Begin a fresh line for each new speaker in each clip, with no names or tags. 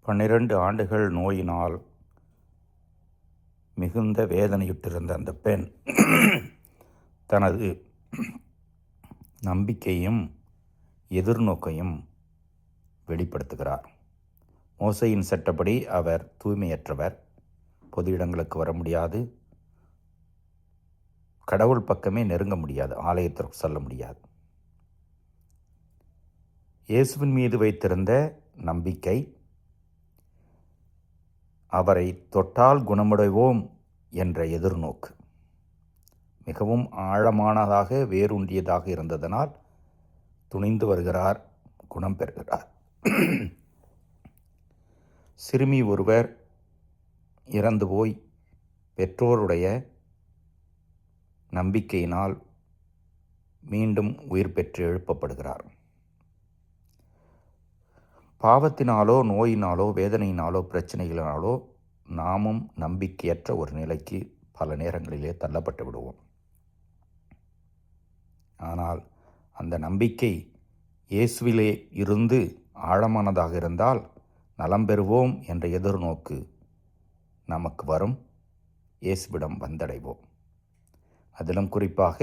12 ஆண்டுகள் நோயினால் மிகுந்த வேதனையுற்றிருந்த அந்த பெண் தனது நம்பிக்கையும் எதிர்நோக்கையும் வெளிப்படுத்துகிறார். மோசையின் சட்டப்படி அவர் தூய்மையற்றவர், பொது இடங்களுக்கு வர முடியாது, கடவுள் பக்கமே நெருங்க முடியாது, ஆலயத்திற்கு செல்ல முடியாது. இயேசுவின் மீது வைத்திருந்த நம்பிக்கை, அவரை தொட்டால் குணமடைவோம் என்ற எதிர்நோக்கு மிகவும் ஆழமானதாக வேரூன்றியதாக இருந்ததனால் துணிந்து வருகிறார், குணம் பெறுகிறார். சிறுமி ஒருவர் இறந்து போய் பெற்றோருடைய நம்பிக்கையினால் மீண்டும் உயிர் பெற்று எழுப்பப்படுகிறார். பாவத்தினாலோ நோயினாலோ வேதனையினாலோ பிரச்சனைகளினாலோ நாமும் நம்பிக்கையற்ற ஒரு நிலைக்கு பல நேரங்களிலே தள்ளப்பட்டு விடுவோம். ஆனால் அந்த நம்பிக்கை இயேசுவிலே இருந்து ஆழமானதாக இருந்தால் நலம் பெறுவோம் என்ற எதிர்நோக்கு நமக்கு வரும். இயேசுவிடம் வந்தடைவோம். அதிலும் குறிப்பாக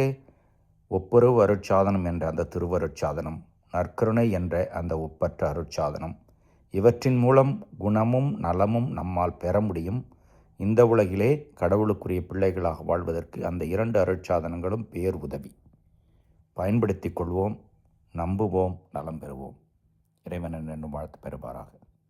ஒப்புரவு அருட்சாதனம் என்ற அந்த திருவருட்சாதனம், நற்கருணை என்ற அந்த ஒப்பற்ற அருட்சாதனம், இவற்றின் மூலம் குணமும் நலமும் நம்மால் பெற முடியும். இந்த உலகிலே கடவுளுக்குரிய பிள்ளைகளாக வாழ்வதற்கு அந்த 2 அருட்சாதனங்களும் பேர் உதவி. பயன்படுத்திக் கொள்வோம், நம்புவோம், நலம் பெறுவோம். இறைவன் என்னும் வாழ்த்து பெறுவாராக.